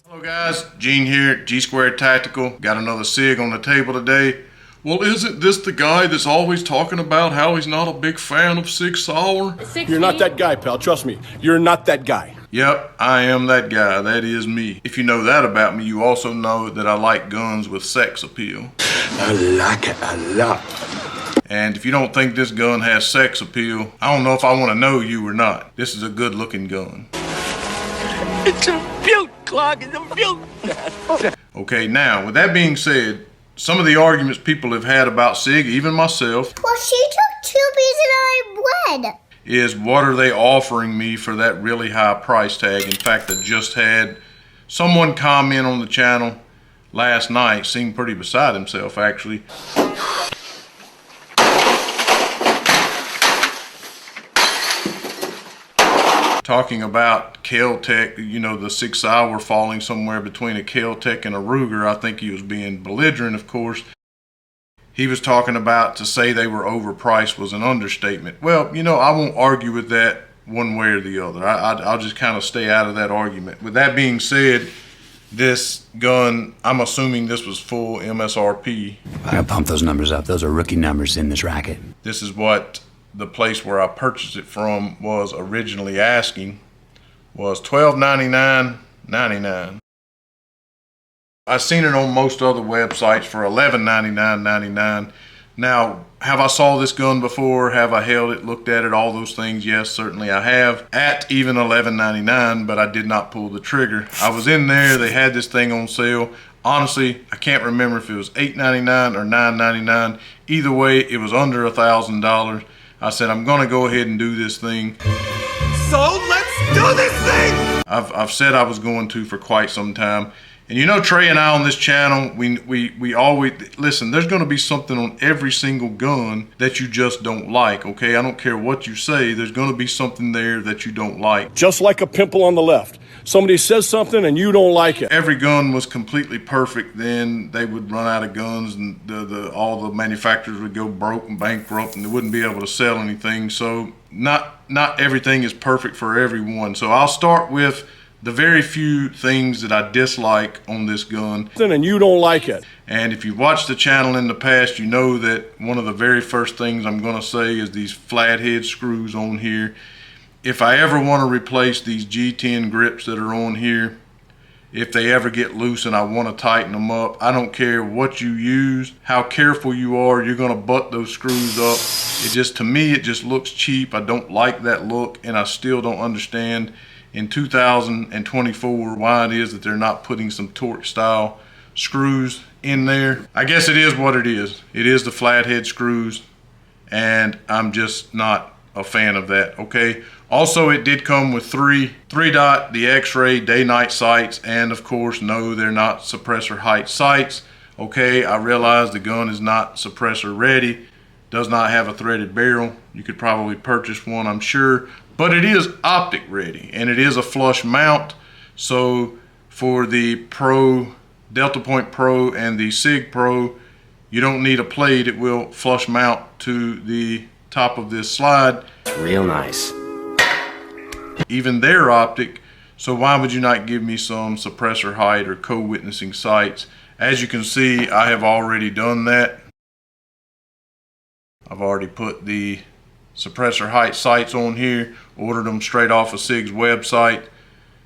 Hello guys, Gene here, G Squared Tactical. Got another SIG on the table today. Well, isn't this the guy that's always talking about how he's not a big fan of Sig Sauer? You're not that guy, pal. Trust me. You're not that guy. Yep, I am that guy. That is me. If you know that about me, you also know that I like guns with sex appeal. I like it a lot. And if you don't think this gun has sex appeal, I don't know if I want to know you or not. This is a good looking gun. It's a beaut, Clark. It's a beaut. Okay, now, with that being said, some of the arguments people have had about SIG, even myself, well, she took 2 pieces of my bread, is what are they offering me for that really high price tag? In fact, I just had someone comment on the channel last night, seemed pretty beside himself actually. Talking about Kel-Tec, you know, the 6 Sauer falling somewhere between a Kel-Tec and a Ruger. I think he was being belligerent, of course. He was talking about to say they were overpriced was an understatement. Well, you know, I won't argue with that one way or the other. I'll just kind of stay out of that argument. With that being said, this gun, I'm assuming this was full MSRP. I gotta pump those numbers up. Those are rookie numbers in this racket. This is what the place where I purchased it from was originally asking, was $1299.99. I've seen it on most other websites for $1199.99. Now, have I saw this gun before? Have I held it, looked at it, all those things? Yes, certainly I have. At even $1199, but I did not pull the trigger. I was in there, they had this thing on sale. Honestly, I can't remember if it was $8.99 or $9.99. Either way, it was under $1,000. I said, I'm gonna go ahead and do this thing. So let's do this thing! I've said I was going to for quite some time. And you know, Trey and I on this channel, we always, listen, there's gonna be something on every single gun that you just don't like, okay? I don't care what you say, there's gonna be something there that you don't like. Just like a pimple on the left. Somebody says something and you don't like it. Every gun was completely perfect, then they would run out of guns and all the manufacturers would go broke and bankrupt and they wouldn't be able to sell anything. So not everything is perfect for everyone. So I'll start with the very few things that I dislike on this gun. And you don't like it. And if you've watched the channel in the past, you know that one of the very first things I'm gonna say is these flathead screws on here. If I ever want to replace these G10 grips that are on here, if they ever get loose and I want to tighten them up, I don't care what you use, how careful you are, you're going to butt those screws up. It just, to me, it just looks cheap. I don't like that look, and I still don't understand in 2024 why it is that they're not putting some torque style screws in there. I guess it is what it is. It is the flathead screws, and I'm just not a fan of that, okay? Also, it did come with 3-dot, the X-ray day-night sights, and of course, no, they're not suppressor height sights. Okay, I realize the gun is not suppressor ready, does not have a threaded barrel. You could probably purchase one, I'm sure, but it is optic ready, and it is a flush mount. So for the Pro, Delta Point Pro and the Sig Pro, you don't need a plate. It will flush mount to the top of this slide. Real nice. Even they're optic, so why would you not give me some suppressor height or co-witnessing sights? As you can see, I have already done that. I've already put the suppressor height sights on here, ordered them straight off of SIG's website,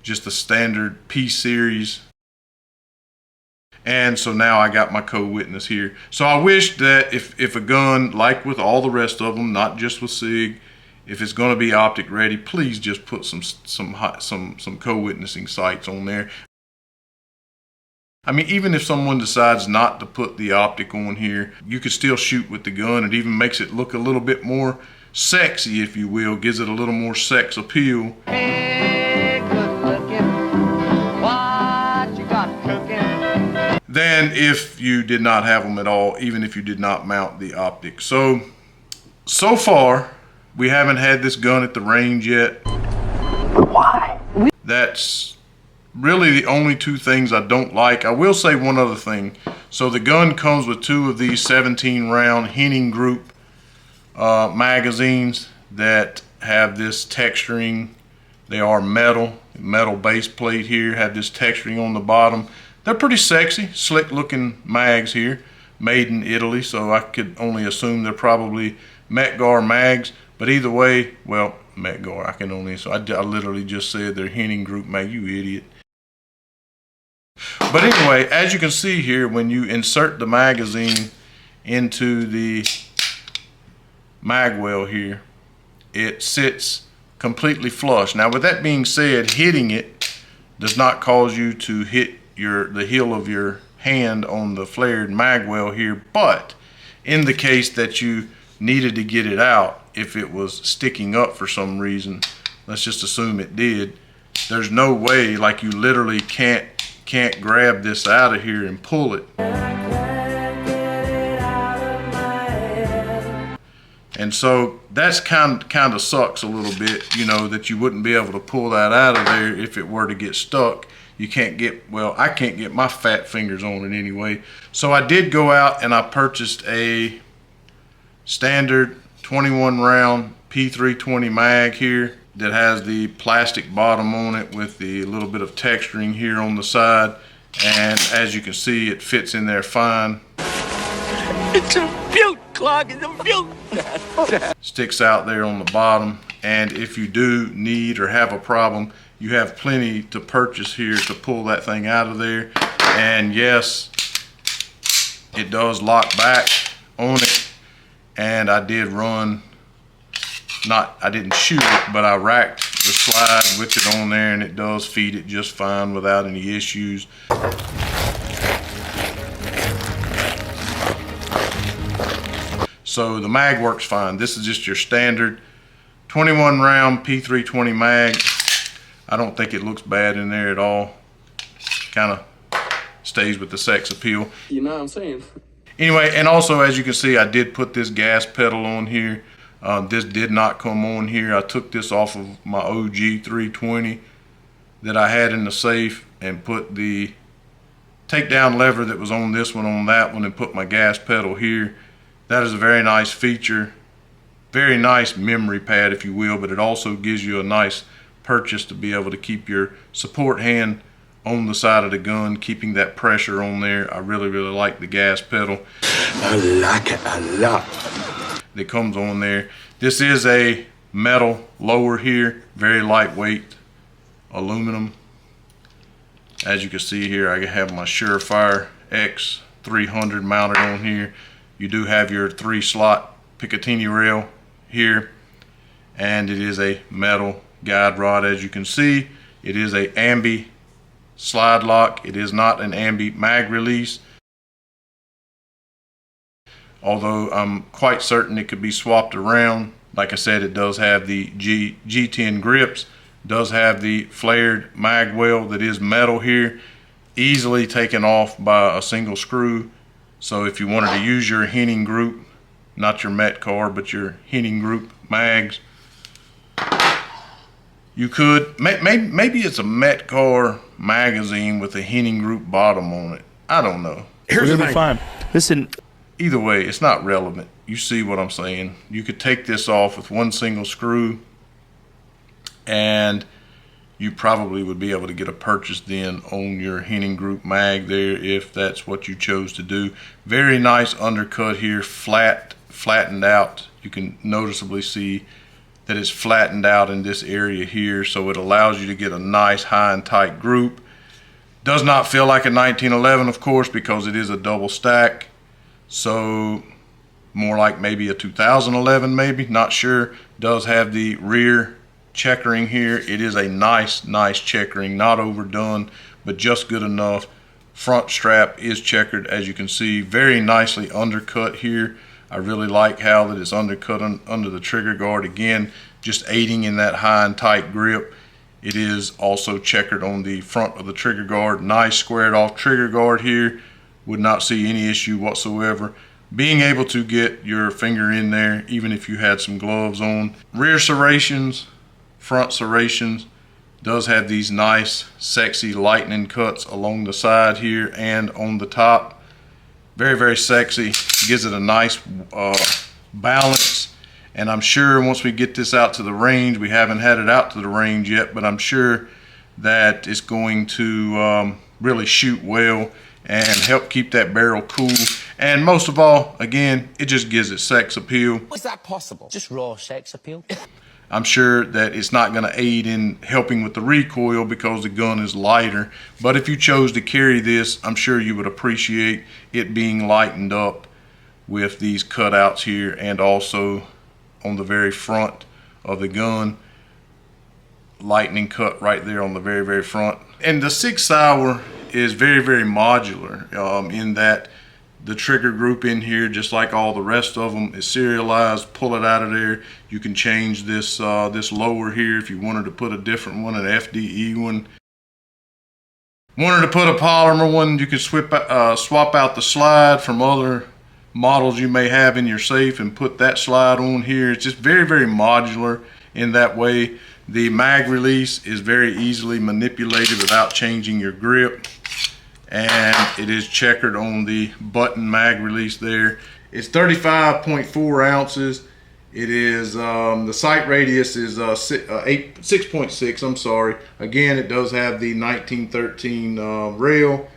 just the standard P series. And so now I got my co-witness here. So I wish that if a gun, like with all the rest of them, not just with SIG, if it's going to be optic ready, please just put some co-witnessing sights on there. I mean, even if someone decides not to put the optic on here, you could still shoot with the gun. It even makes it look a little bit more sexy, if you will, gives it a little more sex appeal. Hey, good looking, what you got cooking? than if you did not have them at all, even if you did not mount the optic. So far, we haven't had this gun at the range yet. But why? That's really the only two things I don't like. I will say one other thing. So the gun comes with two of these 17 round Henning Group magazines that have this texturing. They are metal base plate here, have this texturing on the bottom. They're pretty sexy, slick looking mags here, made in Italy, so I could only assume they're probably Metgar mags. But either way, well, Metgar, I can only, so I literally just said they're Henning Group mag, you idiot. But anyway, as you can see here, when you insert the magazine into the magwell here, it sits completely flush. Now with that being said, hitting it does not cause you to hit the heel of your hand on the flared magwell here, but in the case that you needed to get it out, if it was sticking up for some reason, let's just assume it did, there's no way, like you literally can't grab this out of here and pull it. And so that's kind of sucks a little bit, you know, that you wouldn't be able to pull that out of there if it were to get stuck. You can't get, well, I can't get my fat fingers on it anyway. So I did go out and I purchased a standard 21 round P320 mag here that has the plastic bottom on it with the little bit of texturing here on the side. And as you can see, it fits in there fine. It's a beaut, Clark. It's a beaut. Sticks out there on the bottom. And if you do need or have a problem, you have plenty to purchase here to pull that thing out of there. And yes, it does lock back on it. And I did run, I didn't shoot it, but I racked the slide with it on there, and it does feed it just fine without any issues. So the mag works fine. This is just your standard 21 round P320 mag. I don't think it looks bad in there at all. Kind of stays with the sex appeal. You know what I'm saying? Anyway, and also as you can see, I did put this gas pedal on here. This did not come on here. I took this off of my OG 320 that I had in the safe and put the takedown lever that was on this one on that one and put my gas pedal here. That is a very nice feature. Very nice memory pad, if you will, but it also gives you a nice purchase to be able to keep your support hand on the side of the gun, keeping that pressure on there. I really like the gas pedal. I like it a lot. That comes on there. This is a metal lower here, very lightweight aluminum. As you can see here, I have my Surefire X300 mounted on here. You do have your 3-slot Picatinny rail here, and it is a metal guide rod. As you can see, it is a ambi slide lock. It is not an ambi mag release, although I'm quite certain it could be swapped around. Like I said, it does have the G10 grips, does have the flared mag well that is metal here, easily taken off by a single screw. So if you wanted to use your Henning Group, not your Metcar, but your Henning Group mags, you could. Maybe it's a Metcar magazine with a Henning Group bottom on it. I don't know. Here's the thing. Fine. Listen. Either way, it's not relevant. You see what I'm saying? You could take this off with one single screw, and you probably would be able to get a purchase then on your Henning Group mag there if that's what you chose to do. Very nice undercut here, flattened out. You can noticeably see that it's flattened out in this area here, so it allows you to get a nice high and tight group. Does not feel like a 1911, of course, because it is a double stack, so more like maybe a 2011, maybe, not sure. Does have the rear checkering here. It is a nice checkering, not overdone, but just good enough. Front strap is checkered, as you can see, very nicely undercut here. I really like how that it's undercut under the trigger guard, again, just aiding in that high and tight grip. It is also checkered on the front of the trigger guard. Nice squared off trigger guard here. would not see any issue whatsoever. Being able to get your finger in there, even if you had some gloves on. Rear serrations, front serrations, does have these nice, sexy lightning cuts along the side here and on the top. Very, very sexy. Gives it a nice balance. And I'm sure once we get this out to the range, we haven't had it out to the range yet, but I'm sure that it's going to really shoot well and help keep that barrel cool. And most of all, again, it just gives it sex appeal. Is that possible? Just raw sex appeal? I'm sure that it's not going to aid in helping with the recoil because the gun is lighter. But if you chose to carry this, I'm sure you would appreciate it being lightened up with these cutouts here, and also on the very front of the gun, lightning cut right there on the very, very front. And the Sig Sauer is very, very modular in that the trigger group in here, just like all the rest of them, is serialized. Pull it out of there. You can change this this lower here if you wanted to put a different one, an FDE one. Wanted to put a polymer one, you can swap out the slide from other models you may have in your safe and put that slide on here. It's just very, very modular in that way. The mag release is very easily manipulated without changing your grip. And it is checkered on the button mag release there. It's 35.4 ounces. It is, the sight radius is 6.6, I'm sorry. Again, it does have the 1913 rail,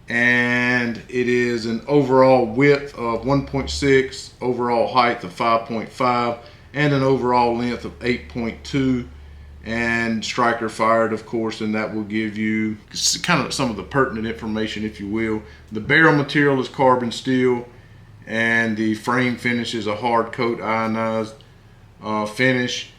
and it is an overall width of 1.6, overall height of 5.5, and an overall length of 8.2. And striker fired, of course, and that will give you kind of some of the pertinent information, if you will. The barrel material is carbon steel, and the frame finish is a hard coat ionized finish,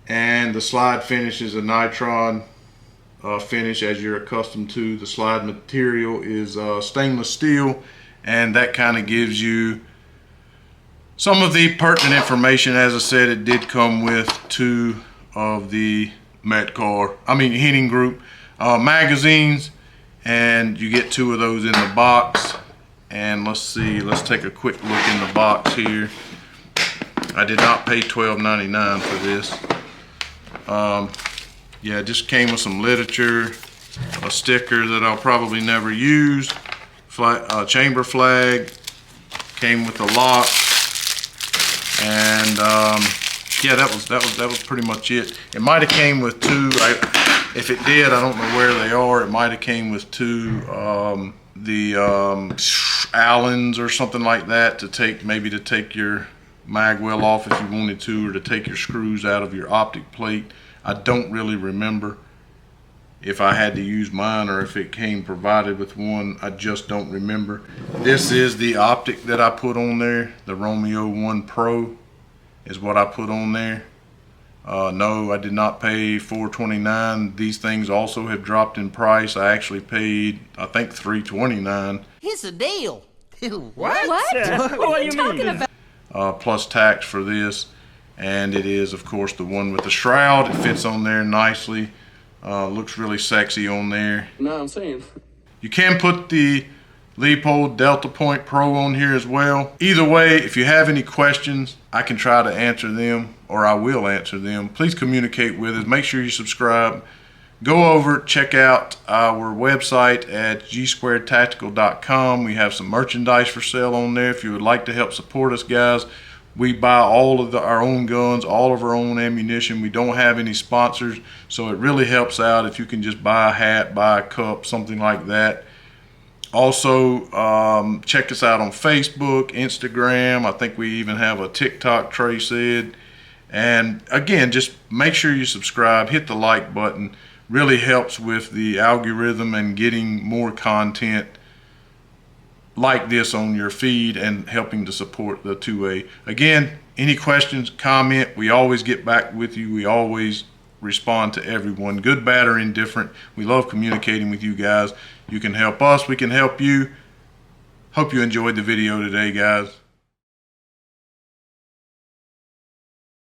and the slide finish is a nitron finish, as you're accustomed to. The slide material is stainless steel, and that kind of gives you some of the pertinent information. As I said, it did come with two of the Henning Group magazines, and you get two of those in the box. And let's see, let's take a quick look in the box here. I did not pay $12.99 for this. Yeah, it just came with some literature, a sticker that I'll probably never use, chamber flag, came with a lock, and yeah, that was pretty much it. It might have came with two. If it did, I don't know where they are. It might have came with two Allens or something like that to take your Maxwell off if you wanted to, or to take your screws out of your optic plate. I don't really remember if I had to use mine or if it came provided with one. I just don't remember. This is the optic that I put on there. The Romeo 1 Pro is what I put on there. No, I did not pay $4.29. These things also have dropped in price. I actually paid, I think, $3.29. Here's the deal. What? What are you talking about? Plus tax for this. And it is, of course, the one with the shroud. It fits on there nicely. Looks really sexy on there. No, I'm saying. You can put the Leupold Delta Point Pro on here as well. Either way, if you have any questions, I can try to answer them, or I will answer them. Please communicate with us. Make sure you subscribe. Go over, check out our website at gsquaredtactical.com. We have some merchandise for sale on there. If you would like to help support us, guys, we buy all of our own guns, all of our own ammunition. We don't have any sponsors, so it really helps out if you can just buy a hat, buy a cup, something like that. Also, check us out on Facebook, Instagram. I think we even have a TikTok, Trey said. And again, just make sure you subscribe, hit the like button. Really helps with the algorithm and getting more content like this on your feed and helping to support the 2A. Again, any questions, comment, we always get back with you. We always respond to everyone, good, bad, or indifferent. We love communicating with you guys. You can help us, we can help you. Hope you enjoyed the video today, guys.